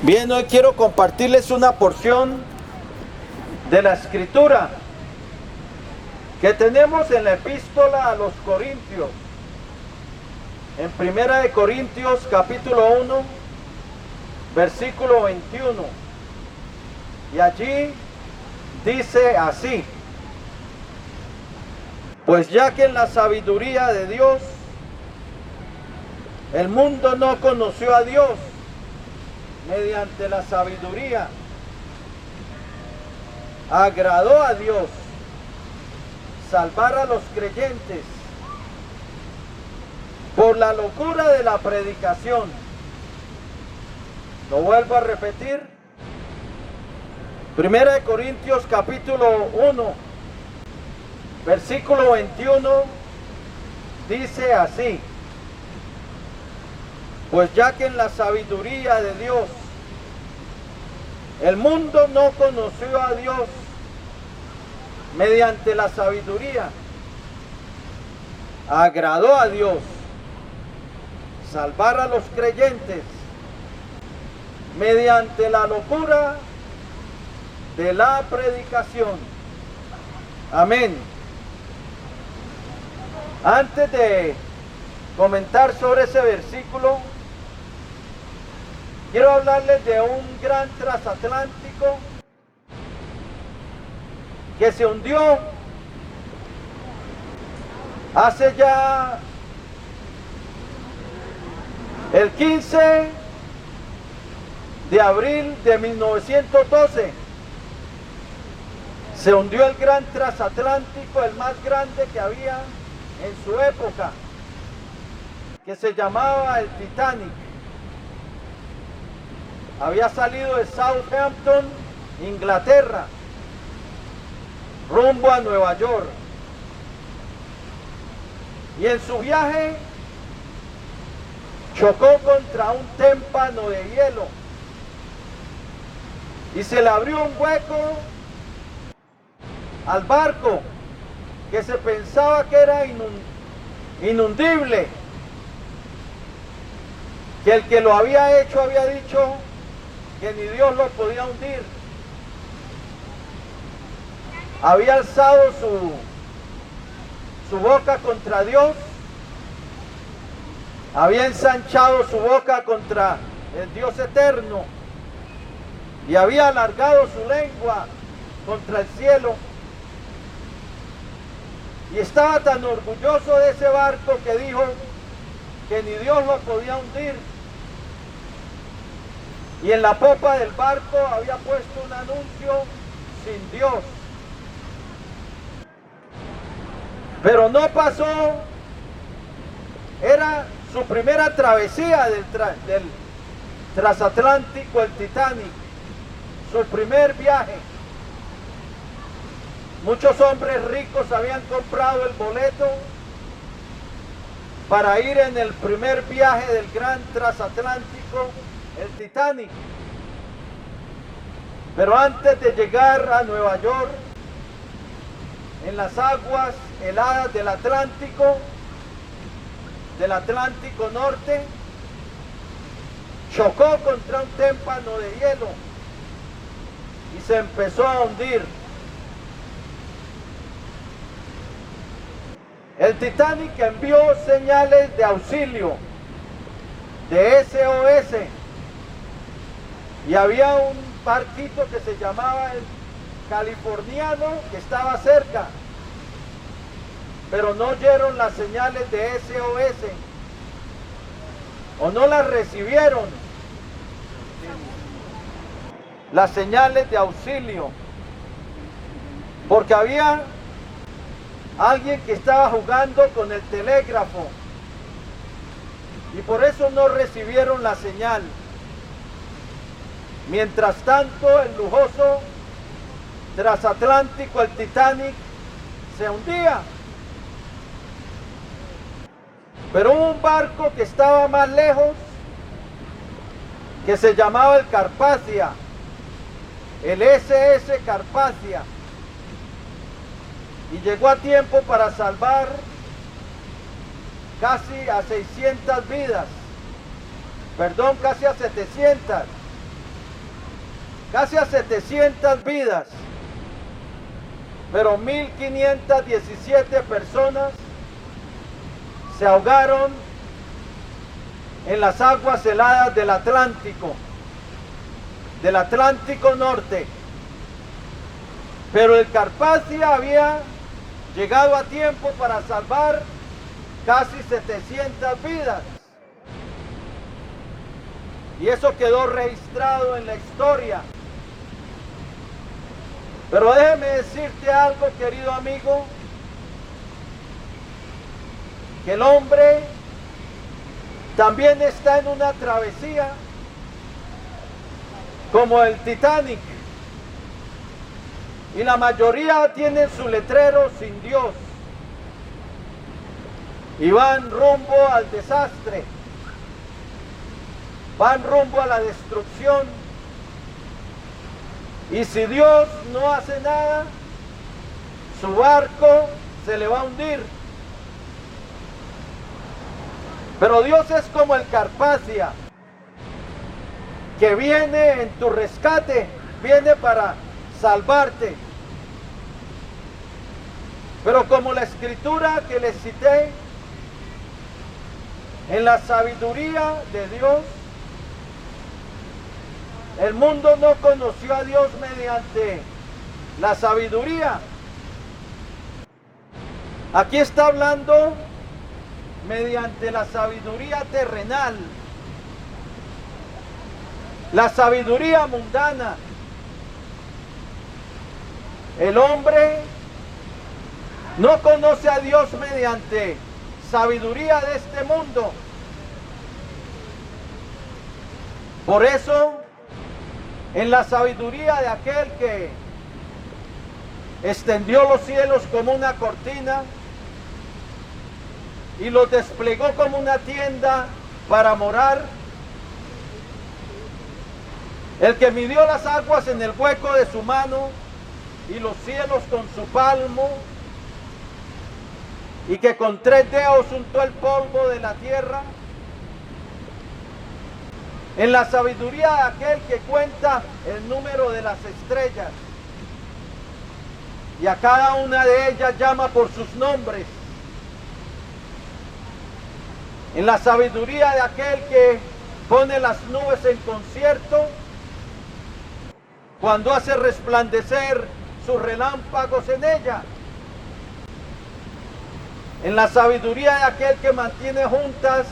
Bien, hoy quiero compartirles una porción de la escritura que tenemos en la epístola a los Corintios, en 1 Corintios capítulo 1, versículo 21, y allí dice así: pues ya que en la sabiduría de Dios el mundo no conoció a Dios mediante la sabiduría, agradó a Dios salvar a los creyentes por la locura de la predicación. Lo vuelvo a repetir. 1 Corintios capítulo 1, versículo 21, dice así: pues ya que en la sabiduría de Dios el mundo no conoció a Dios mediante la sabiduría, agradó a Dios salvar a los creyentes mediante la locura de la predicación. Amén. Antes de comentar sobre ese versículo, quiero hablarles de un gran transatlántico que se hundió hace ya el 15 de abril de 1912. Se hundió el gran transatlántico, el más grande que había en su época, que se llamaba el Titanic. Había salido de Southampton, Inglaterra, rumbo a Nueva York. Y en su viaje chocó contra un témpano de hielo y se le abrió un hueco al barco que se pensaba que era inundible, que el que lo había hecho había dicho que ni Dios lo podía hundir. Había alzado su boca contra Dios, había ensanchado su boca contra el Dios eterno y había alargado su lengua contra el cielo. Y estaba tan orgulloso de ese barco que dijo que ni Dios lo podía hundir. Y en la popa del barco había puesto un anuncio: sin Dios. Pero no pasó. Era su primera travesía del transatlántico, el Titanic, su primer viaje. Muchos hombres ricos habían comprado el boleto para ir en el primer viaje del gran transatlántico, el Titanic. Pero antes de llegar a Nueva York, en las aguas heladas del Atlántico Norte, chocó contra un témpano de hielo y se empezó a hundir. El Titanic envió señales de auxilio, de SOS, y había un barquito que se llamaba el Californiano que estaba cerca, pero no oyeron las señales de SOS, o no las recibieron, las señales de auxilio, porque había alguien que estaba jugando con el telégrafo y por eso no recibieron la señal. Mientras tanto, el lujoso transatlántico, el Titanic, se hundía. Pero hubo un barco que estaba más lejos, que se llamaba el Carpathia, el SS Carpathia, y llegó a tiempo para salvar casi a 600 vidas, casi a 700, casi a 700 vidas, pero 1517 personas se ahogaron en las aguas heladas del Atlántico Norte. Pero el Carpathia había llegado a tiempo para salvar casi 700 vidas. Y eso quedó registrado en la historia. Pero déjeme decirte algo, querido amigo, que el hombre también está en una travesía como el Titanic. Y la mayoría tienen su letrero sin Dios. Y van rumbo al desastre. Van rumbo a la destrucción. Y si Dios no hace nada, su barco se le va a hundir. Pero Dios es como el Carpathia, que viene en tu rescate, viene para salvarte. Pero como la escritura que les cité, en la sabiduría de Dios, el mundo no conoció a Dios mediante la sabiduría. Aquí está hablando mediante la sabiduría terrenal, la sabiduría mundana. El hombre no conoce a Dios mediante sabiduría de este mundo. Por eso, en la sabiduría de aquel que extendió los cielos como una cortina y los desplegó como una tienda para morar, el que midió las aguas en el hueco de su mano y los cielos con su palmo, y que con 3 dedos untó el polvo de la tierra, en la sabiduría de aquel que cuenta el número de las estrellas y a cada una de ellas llama por sus nombres, en la sabiduría de aquel que pone las nubes en concierto cuando hace resplandecer sus relámpagos en ella, en la sabiduría de aquel que mantiene juntas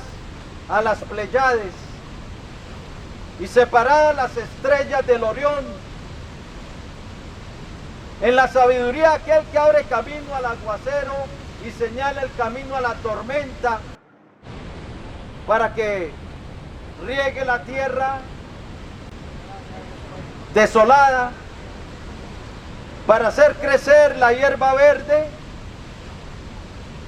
a las Pléyades y separadas las estrellas del Orión, en la sabiduría de aquel que abre camino al aguacero y señala el camino a la tormenta para que riegue la tierra desolada, para hacer crecer la hierba verde,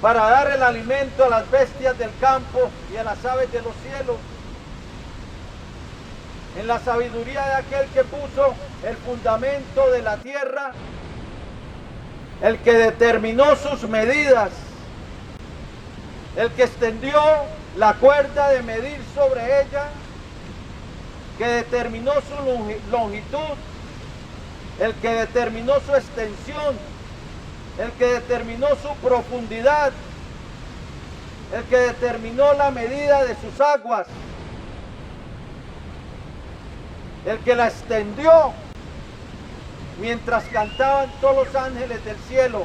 para dar el alimento a las bestias del campo y a las aves de los cielos, en la sabiduría de aquel que puso el fundamento de la tierra, el que determinó sus medidas, el que extendió la cuerda de medir sobre ella, que determinó su longitud, el que determinó su extensión, el que determinó su profundidad, el que determinó la medida de sus aguas, el que la extendió mientras cantaban todos los ángeles del cielo,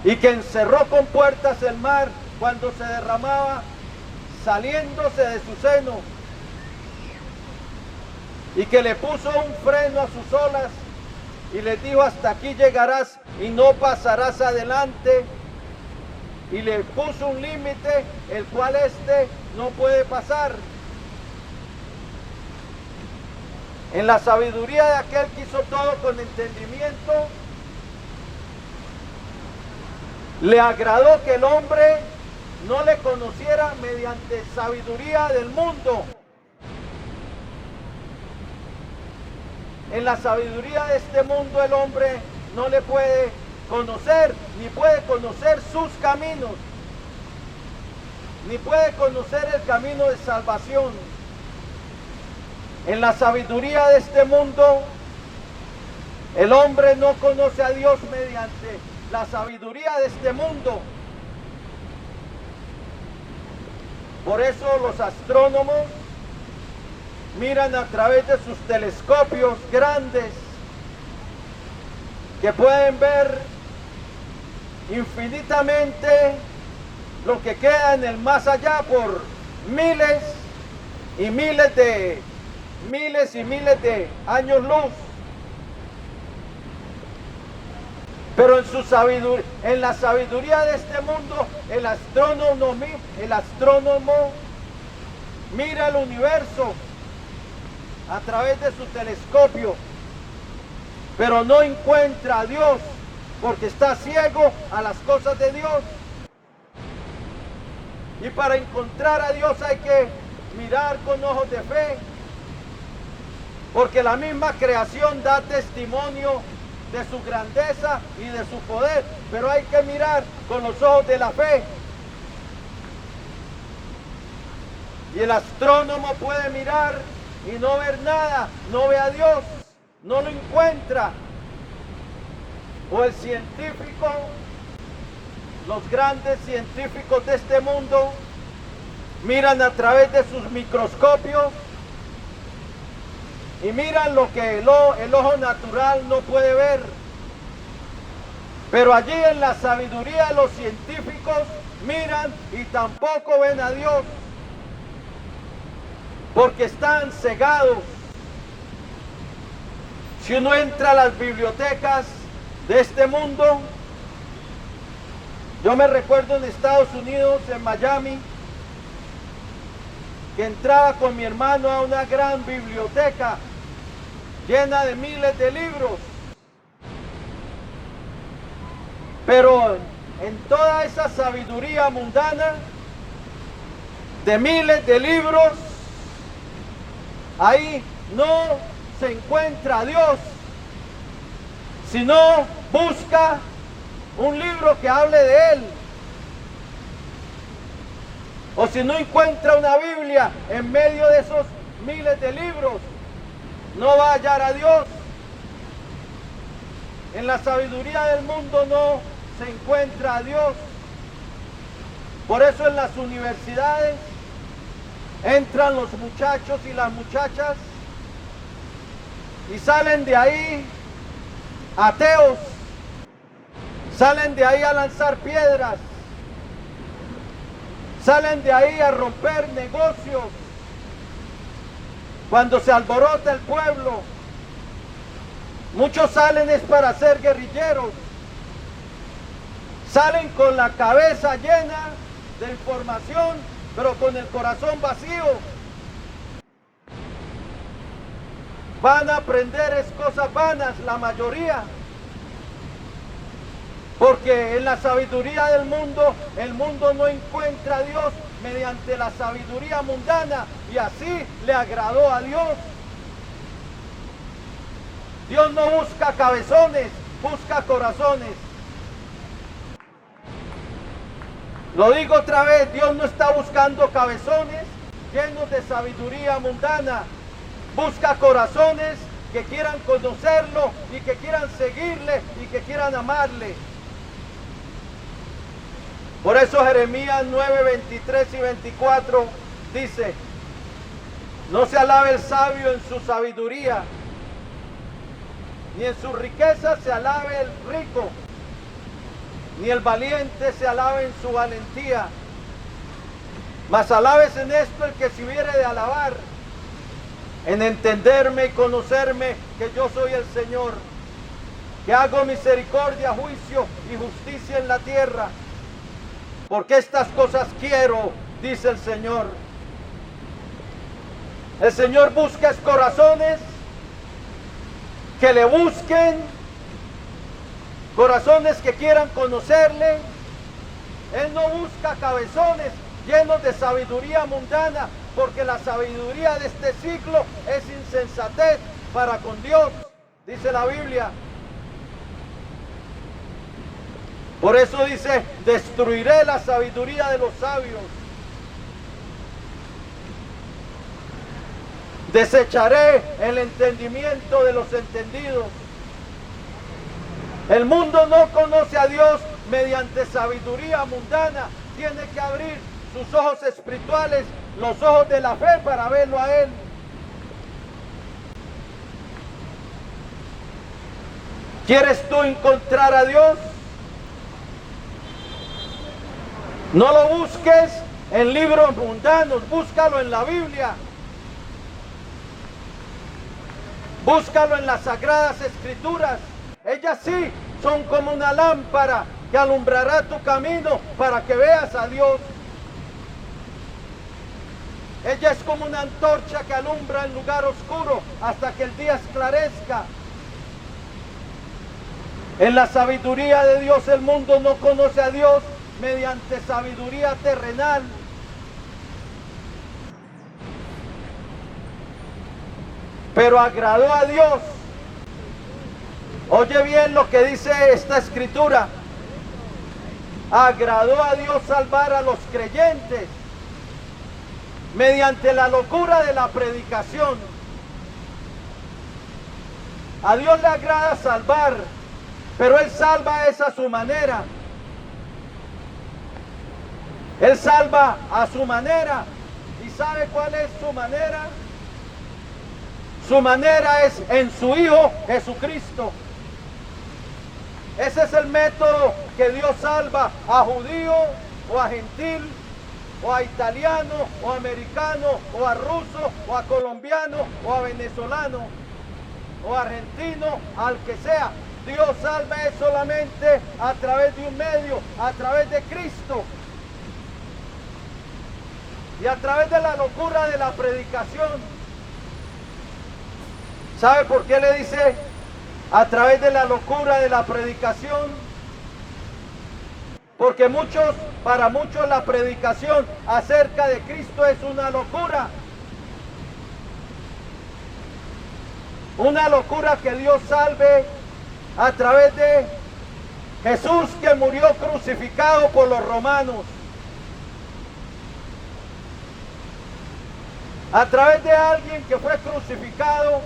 y que encerró con puertas el mar cuando se derramaba saliéndose de su seno, y que le puso un freno a sus olas y les dijo: hasta aquí llegarás y no pasarás adelante, y le puso un límite el cual no puede pasar. En la sabiduría de aquel que hizo todo con entendimiento, le agradó que el hombre no le conociera mediante sabiduría del mundo. En la sabiduría de este mundo el hombre no le puede conocer, ni puede conocer sus caminos, ni puede conocer el camino de salvación. En la sabiduría de este mundo, el hombre no conoce a Dios mediante la sabiduría de este mundo. Por eso los astrónomos miran a través de sus telescopios grandes, que pueden ver infinitamente lo que queda en el más allá por miles y miles de años luz. Pero en la sabiduría de este mundo, el astrónomo mira el universo a través de su telescopio, pero no encuentra a Dios porque está ciego a las cosas de Dios. Y para encontrar a Dios hay que mirar con ojos de fe, porque la misma creación da testimonio de su grandeza y de su poder, pero hay que mirar con los ojos de la fe. Y el astrónomo puede mirar y no ver nada, no ve a Dios, no lo encuentra. O el científico, los grandes científicos de este mundo miran a través de sus microscopios y miran lo que el ojo natural no puede ver. Pero allí en la sabiduría de los científicos miran y tampoco ven a Dios, porque están cegados. Si uno entra a las bibliotecas de este mundo, yo me recuerdo en Estados Unidos, en Miami, que entraba con mi hermano a una gran biblioteca llena de miles de libros. Pero en toda esa sabiduría mundana de miles de libros, ahí no se encuentra a Dios, sino busca un libro que hable de Él. O si no encuentra una Biblia en medio de esos miles de libros, no va a hallar a Dios. En la sabiduría del mundo no se encuentra a Dios. Por eso en las universidades entran los muchachos y las muchachas y salen de ahí ateos, salen de ahí a lanzar piedras, salen de ahí a romper negocios. Cuando se alborota el pueblo, muchos salen es para ser guerrilleros, salen con la cabeza llena de información, pero con el corazón vacío. Van a aprender es cosas vanas, la mayoría, porque en la sabiduría del mundo, el mundo no encuentra a Dios mediante la sabiduría mundana, y así le agradó a Dios. Dios no busca cabezones, busca corazones. Lo digo otra vez, Dios no está buscando cabezones llenos de sabiduría mundana. Busca corazones que quieran conocerlo y que quieran seguirle y que quieran amarle. Por eso Jeremías 9, 23 y 24 dice: no se alabe el sabio en su sabiduría, ni en su riqueza se alabe el rico, ni el valiente se alabe en su valentía. Mas alabes en esto el que se hubiere de alabar, en entenderme y conocerme que yo soy el Señor, que hago misericordia, juicio y justicia en la tierra. Porque estas cosas quiero, dice el Señor. El Señor busca corazones que le busquen, corazones que quieran conocerle. Él no busca cabezones llenos de sabiduría mundana, porque la sabiduría de este siglo es insensatez para con Dios, dice la Biblia. Por eso dice: destruiré la sabiduría de los sabios. Desecharé el entendimiento de los entendidos. El mundo no conoce a Dios mediante sabiduría mundana. Tiene que abrir sus ojos espirituales, los ojos de la fe, para verlo a Él. ¿Quieres tú encontrar a Dios? No lo busques en libros mundanos, búscalo en la Biblia. Búscalo en las Sagradas Escrituras. Ellas sí son como una lámpara que alumbrará tu camino para que veas a Dios. Ella es como una antorcha que alumbra en lugar oscuro hasta que el día esclarezca. En la sabiduría de Dios el mundo no conoce a Dios mediante sabiduría terrenal. Pero agradó a Dios. Oye bien lo que dice esta escritura. Agradó a Dios salvar a los creyentes mediante la locura de la predicación. A Dios le agrada salvar, pero Él salva es a su manera. Él salva a su manera. ¿Y sabe cuál es su manera? Su manera es en su Hijo Jesucristo. Ese es el método que Dios salva a judío o a gentil, o a italiano, o a americano, o a ruso, o a colombiano, o a venezolano, o argentino, al que sea. Dios salva es solamente a través de un medio, a través de Cristo. Y a través de la locura de la predicación. ¿Sabe por qué le dice a través de la locura de la predicación? Porque para muchos la predicación acerca de Cristo es una locura. Una locura que Dios salve a través de Jesús, que murió crucificado por los romanos. A través de alguien que fue crucificado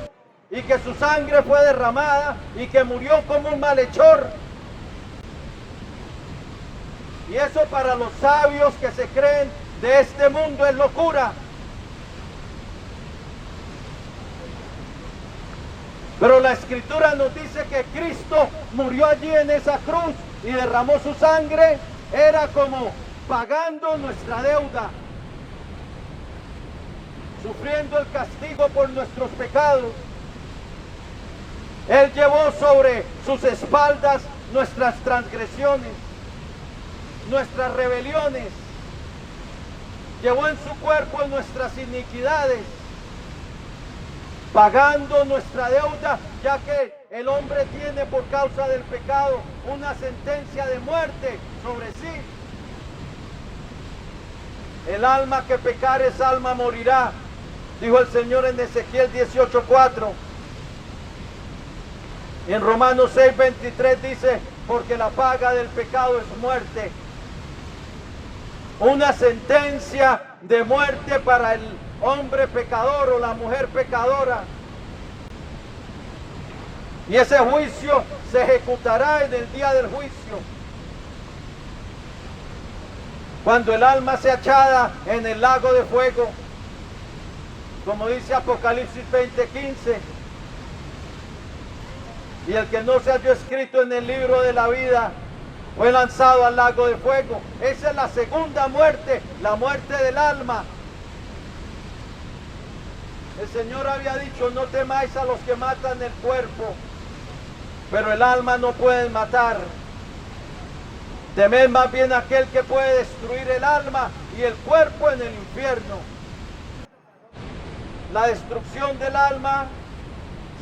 y que su sangre fue derramada y que murió como un malhechor. Y eso para los sabios que se creen de este mundo es locura. Pero la Escritura nos dice que Cristo murió allí en esa cruz y derramó su sangre. Era como pagando nuestra deuda, sufriendo el castigo por nuestros pecados. Él llevó sobre sus espaldas nuestras transgresiones, nuestras rebeliones. Llevó en su cuerpo nuestras iniquidades, pagando nuestra deuda, ya que el hombre tiene por causa del pecado una sentencia de muerte sobre sí. El alma que pecare, esa alma morirá, dijo el Señor en Ezequiel 18:4. En Romanos 6:23 dice, porque la paga del pecado es muerte. Una sentencia de muerte para el hombre pecador o la mujer pecadora. Y ese juicio se ejecutará en el día del juicio, cuando el alma sea echada en el lago de fuego, como dice Apocalipsis 20:15. Y el que no se halló escrito en el libro de la vida fue lanzado al lago de fuego. Esa es la segunda muerte, la muerte del alma. El Señor había dicho, no temáis a los que matan el cuerpo, pero el alma no pueden matar. Temed más bien a aquel que puede destruir el alma y el cuerpo en el infierno. La destrucción del alma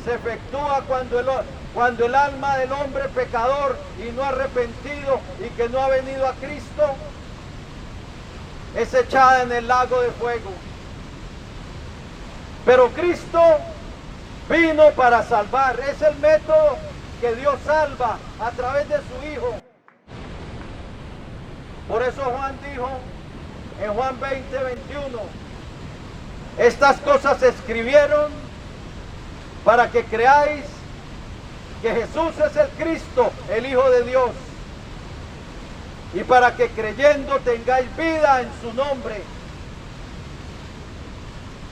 se efectúa cuando el alma del hombre pecador y no arrepentido y que no ha venido a Cristo es echada en el lago de fuego. Pero Cristo vino para salvar. Es el método que Dios salva a través de su Hijo. Por eso Juan dijo en Juan 20:21, Estas cosas se escribieron para que creáis que Jesús es el Cristo, el Hijo de Dios, y para que creyendo tengáis vida en su nombre.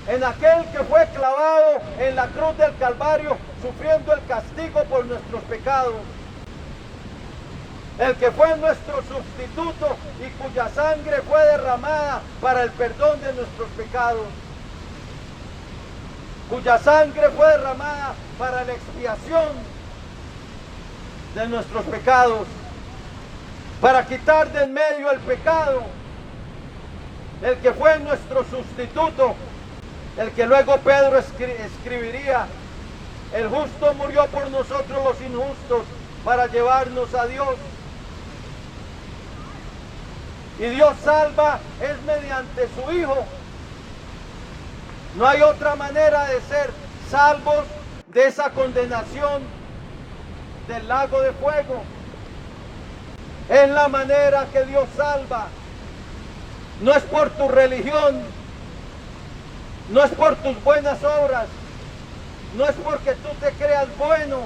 En aquel que fue clavado en la cruz del Calvario, sufriendo el castigo por nuestros pecados, el que fue nuestro sustituto y cuya sangre fue derramada para el perdón de nuestros pecados, cuya sangre fue derramada para la expiación de nuestros pecados, para quitar de en medio el pecado, el que fue nuestro sustituto, el que luego Pedro escribiría: el justo murió por nosotros los injustos para llevarnos a Dios. Y Dios salva es mediante su Hijo. No hay otra manera de ser salvos de esa condenación del lago de fuego. Es la manera que Dios salva. No es por tu religión, no es por tus buenas obras, no es porque tú te creas bueno.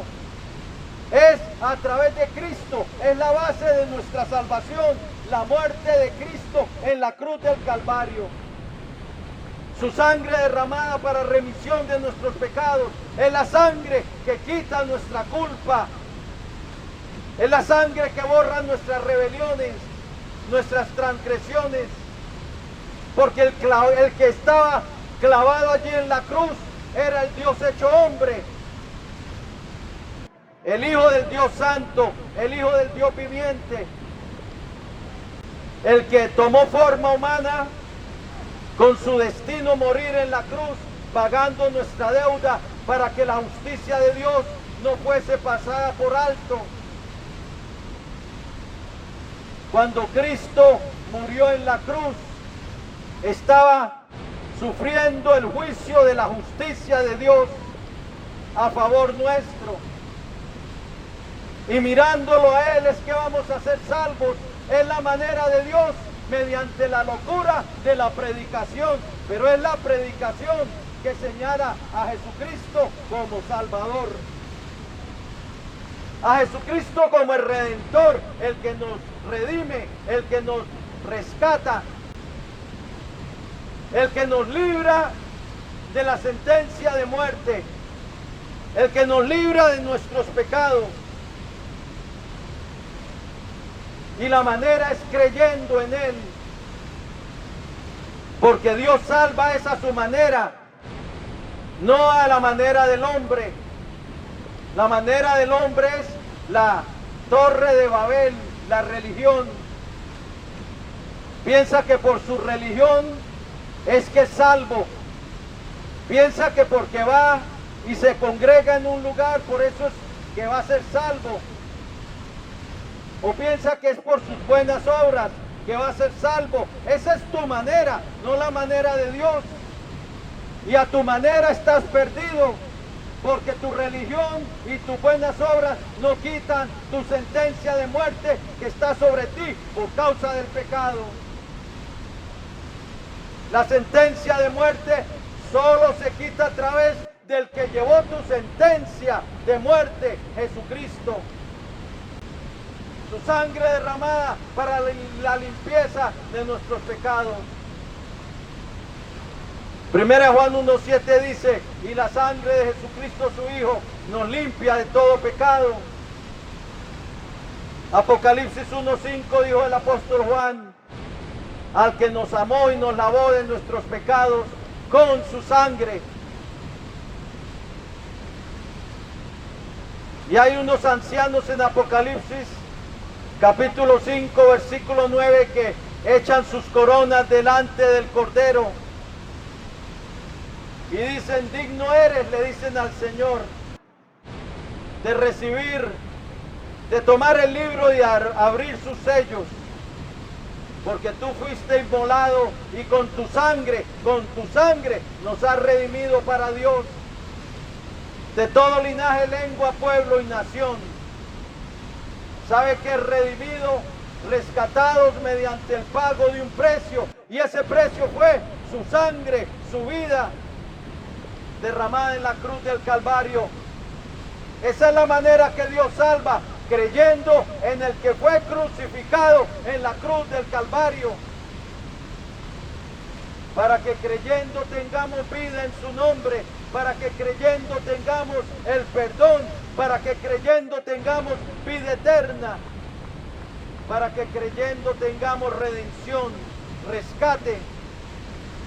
Es a través de Cristo, es la base de nuestra salvación, la muerte de Cristo en la cruz del Calvario. Su sangre derramada para remisión de nuestros pecados, es la sangre que quita nuestra culpa, es la sangre que borra nuestras rebeliones, nuestras transgresiones, porque el que estaba clavado allí en la cruz era el Dios hecho hombre, el Hijo del Dios Santo, el Hijo del Dios viviente, el que tomó forma humana con su destino morir en la cruz, pagando nuestra deuda para que la justicia de Dios no fuese pasada por alto. Cuando Cristo murió en la cruz, estaba sufriendo el juicio de la justicia de Dios a favor nuestro. Y mirándolo a Él es que vamos a ser salvos. Es la manera de Dios mediante la locura de la predicación. Pero es la predicación que señala a Jesucristo como Salvador. A Jesucristo como el Redentor, el que nos redime, el que nos rescata, el que nos libra de la sentencia de muerte, el que nos libra de nuestros pecados. Y la manera es creyendo en Él, porque Dios salva es a su manera, no a la manera del hombre. La manera del hombre es la torre de Babel, la religión. Piensa que por su religión es que es salvo. Piensa que porque va y se congrega en un lugar, por eso es que va a ser salvo. O piensa que es por sus buenas obras que va a ser salvo. Esa es tu manera, no la manera de Dios. Y a tu manera estás perdido, porque tu religión y tus buenas obras no quitan tu sentencia de muerte que está sobre ti por causa del pecado. La sentencia de muerte solo se quita a través del que llevó tu sentencia de muerte, Jesucristo. Su sangre derramada para la limpieza de nuestros pecados. 1 Juan 1:7 dice: y la sangre de Jesucristo su Hijo nos limpia de todo pecado. Apocalipsis 1:5 dijo el apóstol Juan: al que nos amó y nos lavó de nuestros pecados con su sangre. Y hay unos ancianos en Apocalipsis capítulo 5 versículo 9 que echan sus coronas delante del Cordero y dicen: digno eres, le dicen al Señor, de recibir, de tomar el libro y abrir sus sellos, porque tú fuiste inmolado y con tu sangre nos has redimido para Dios, de todo linaje, lengua, pueblo y nación. ¿Sabe qué es redimido? rescatados mediante el pago de un precio, y ese precio fue su sangre, su vida derramada en la cruz del Calvario. Esa es la manera que Dios salva, creyendo en el que fue crucificado en la cruz del Calvario, para que creyendo tengamos vida en su nombre, para que creyendo tengamos el perdón, para que creyendo tengamos vida eterna, para que creyendo tengamos redención, rescate,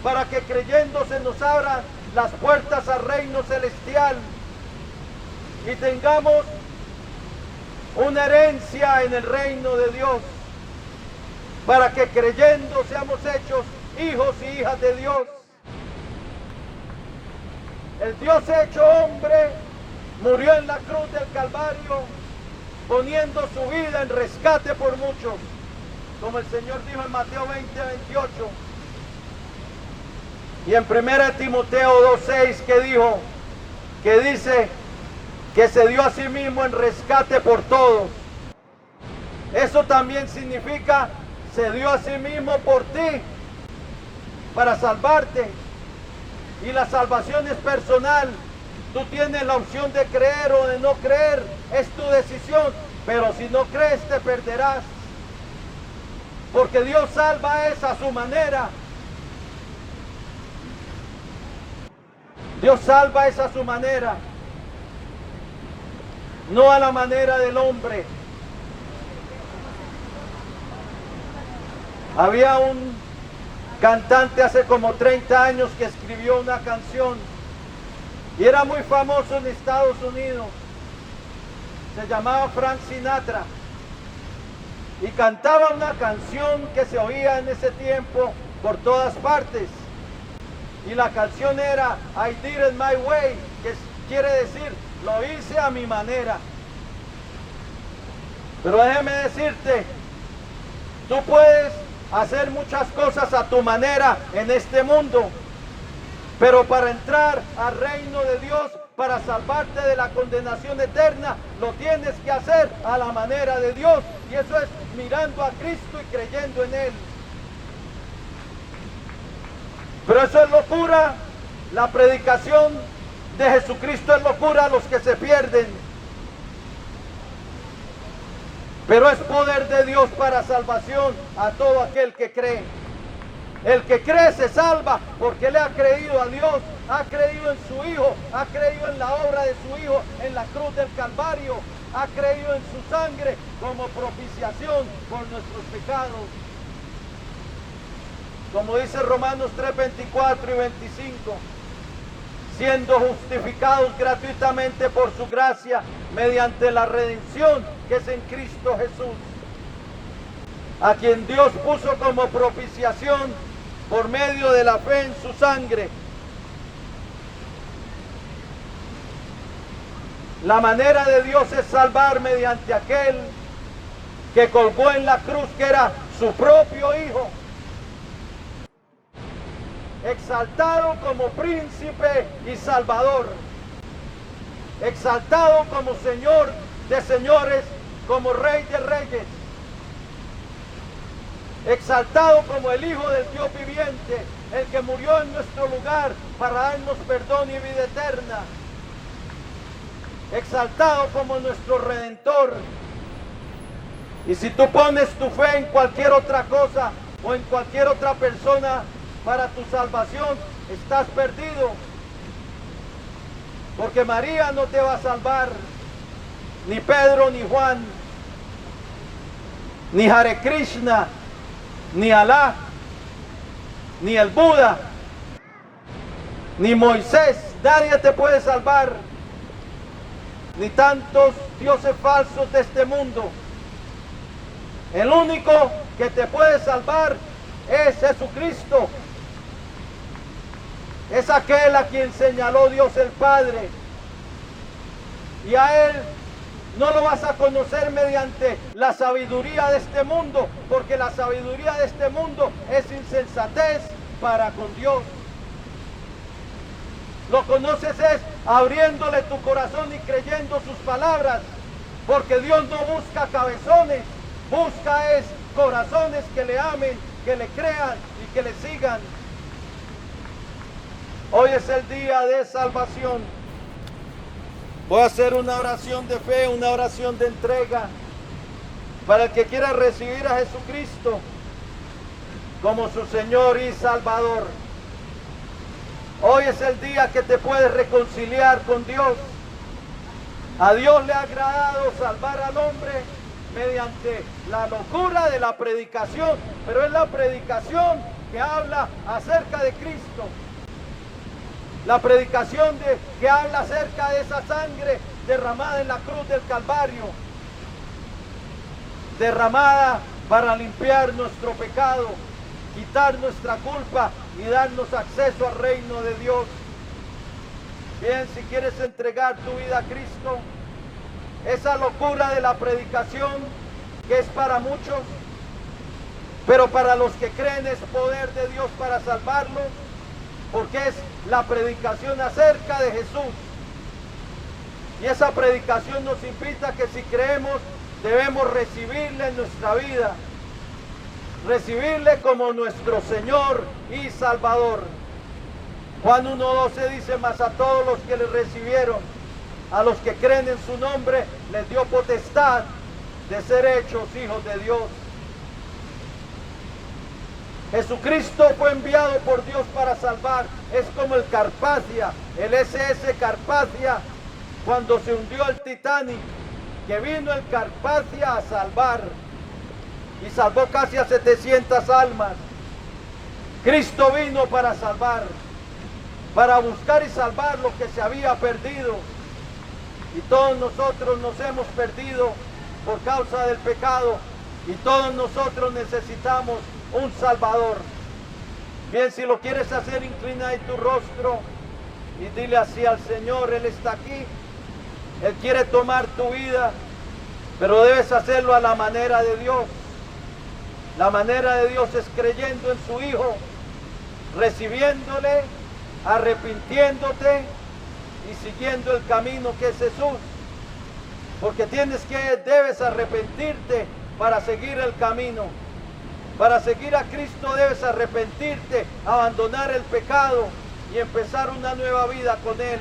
para que creyendo se nos abran las puertas al reino celestial y tengamos una herencia en el reino de Dios, para que creyendo seamos hechos hijos y hijas de Dios. El Dios hecho hombre murió en la cruz del Calvario, poniendo su vida en rescate por muchos, como el Señor dijo en Mateo 20:28, y en 1 Timoteo 2:6 que dice que se dio a sí mismo en rescate por todos. Eso también significa se dio a sí mismo por ti, para salvarte. Y la salvación es personal. Tú tienes la opción de creer o de no creer, es tu decisión, pero si no crees te perderás, porque Dios salva es a su manera. Dios salva es a su manera, no a la manera del hombre. Había un cantante hace como 30 años que escribió una canción y era muy famoso en Estados Unidos. Se llamaba Frank Sinatra y cantaba una canción que se oía en ese tiempo por todas partes, y la canción era I Did It My Way, que quiere decir lo hice a mi manera. Pero déjeme decirte, tú puedes hacer muchas cosas a tu manera en este mundo, pero para entrar al reino de Dios, para salvarte de la condenación eterna, lo tienes que hacer a la manera de Dios, y eso es mirando a Cristo y creyendo en Él. Pero eso es locura. La predicación de Jesucristo es locura a los que se pierden, pero es poder de Dios para salvación a todo aquel que cree. El que cree se salva porque le ha creído a Dios, ha creído en su Hijo, ha creído en la obra de su Hijo en la cruz del Calvario, ha creído en su sangre como propiciación por nuestros pecados. Como dice Romanos 3:24 y 25, siendo justificados gratuitamente por su gracia mediante la redención que es en Cristo Jesús, a quien Dios puso como propiciación por medio de la fe en su sangre. La manera de Dios es salvar mediante aquel que colgó en la cruz, que era su propio Hijo, exaltado como príncipe y salvador, exaltado como Señor de señores, como Rey de reyes, exaltado como el Hijo del Dios viviente, el que murió en nuestro lugar para darnos perdón y vida eterna, exaltado como nuestro Redentor. Y si tú pones tu fe en cualquier otra cosa o en cualquier otra persona para tu salvación, estás perdido, porque María no te va a salvar, ni Pedro, ni Juan, ni Hare Krishna, ni Alá, ni el Buda, ni Moisés. Nadie te puede salvar, ni tantos dioses falsos de este mundo. El único que te puede salvar es Jesucristo. Es aquel a quien señaló Dios el Padre, y a Él no lo vas a conocer mediante la sabiduría de este mundo, porque la sabiduría de este mundo es insensatez para con Dios. Lo conoces es abriéndole tu corazón y creyendo sus palabras, porque Dios no busca cabezones, busca es corazones que le amen, que le crean y que le sigan. Hoy es el día de salvación. Voy a hacer una oración de fe, una oración de entrega para el que quiera recibir a Jesucristo como su Señor y Salvador. Hoy es el día que te puedes reconciliar con Dios. A Dios le ha agradado salvar al hombre mediante la locura de la predicación, pero es la predicación que habla acerca de Cristo. La predicación que habla acerca de esa sangre derramada en la cruz del Calvario, derramada para limpiar nuestro pecado, quitar nuestra culpa y darnos acceso al reino de Dios. Bien, si quieres entregar tu vida a Cristo, esa locura de la predicación que es para muchos, pero para los que creen es poder de Dios para salvarlos, porque es la predicación acerca de Jesús. Y esa predicación nos invita a que si creemos debemos recibirle en nuestra vida, recibirle como nuestro Señor y Salvador. Juan 1:12 dice: mas a todos los que le recibieron, a los que creen en su nombre, les dio potestad de ser hechos hijos de Dios. Jesucristo fue enviado por Dios para salvar. Es como el Carpathia, el SS Carpathia, cuando se hundió el Titanic, que vino el Carpathia a salvar y salvó casi a 700 almas. Cristo vino para salvar, para buscar y salvar lo que se había perdido. Y todos nosotros nos hemos perdido por causa del pecado, y todos nosotros necesitamos un Salvador. Bien, si lo quieres hacer, inclina ahí tu rostro y dile así al Señor: Él está aquí, Él quiere tomar tu vida, pero debes hacerlo a la manera de Dios. La manera de Dios es creyendo en su Hijo, recibiéndole, arrepintiéndote y siguiendo el camino que es Jesús. Porque debes arrepentirte para seguir el camino. Para seguir a Cristo debes arrepentirte, abandonar el pecado y empezar una nueva vida con Él.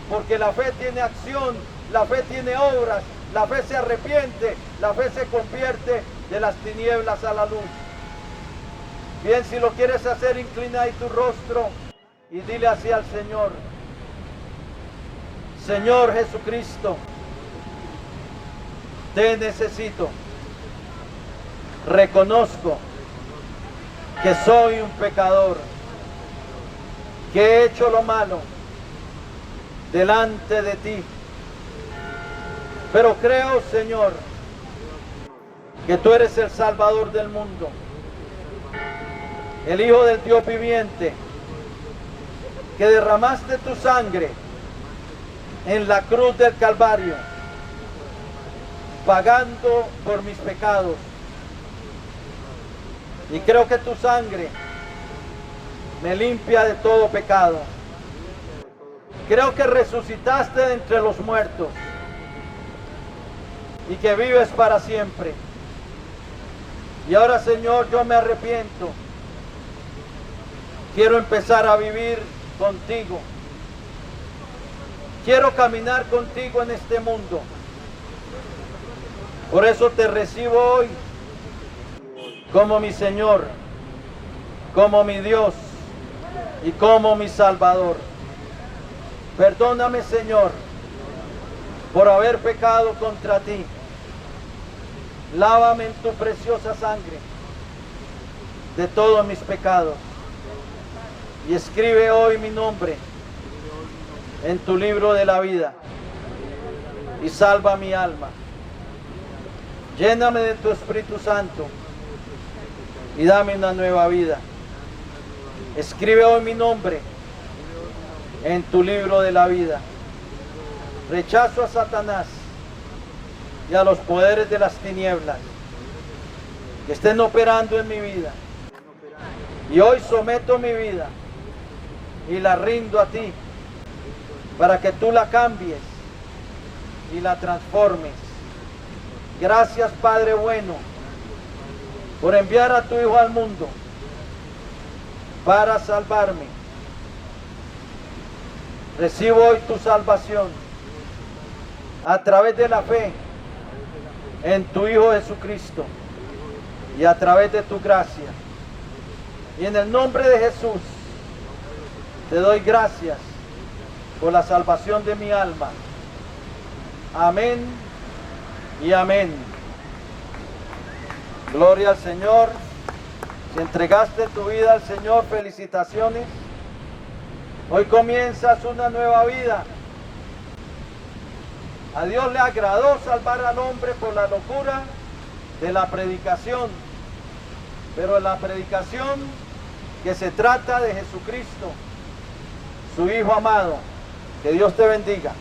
Porque la fe tiene acción, la fe tiene obras, la fe se arrepiente, la fe se convierte de las tinieblas a la luz. Bien, si lo quieres hacer, inclina ahí tu rostro y dile así al Señor: Señor Jesucristo, te necesito. Reconozco que soy un pecador, que he hecho lo malo delante de ti. Pero creo, Señor, que tú eres el Salvador del mundo, el Hijo del Dios viviente, que derramaste tu sangre en la cruz del Calvario, pagando por mis pecados. Y creo que tu sangre me limpia de todo pecado. Creo que resucitaste de entre los muertos y que vives para siempre. Y ahora, Señor, yo me arrepiento. Quiero empezar a vivir contigo. Quiero caminar contigo en este mundo. Por eso te recibo hoy como mi Señor, como mi Dios y como mi Salvador. Perdóname, Señor, por haber pecado contra ti. Lávame en tu preciosa sangre de todos mis pecados y escribe hoy mi nombre en tu libro de la vida y salva mi alma. Lléname de tu Espíritu Santo y dame una nueva vida. Escribe hoy mi nombre en tu libro de la vida. Rechazo a Satanás y a los poderes de las tinieblas que estén operando en mi vida. Y hoy someto mi vida y la rindo a ti para que tú la cambies y la transformes. Gracias, Padre bueno, por enviar a tu Hijo al mundo para salvarme. Recibo hoy tu salvación a través de la fe en tu Hijo Jesucristo y a través de tu gracia. Y en el nombre de Jesús te doy gracias por la salvación de mi alma. Amén y amén. Gloria al Señor. Si entregaste tu vida al Señor, felicitaciones. Hoy comienzas una nueva vida. A Dios le agradó salvar al hombre por la locura de la predicación. Pero la predicación que se trata de Jesucristo, su Hijo amado. Que Dios te bendiga.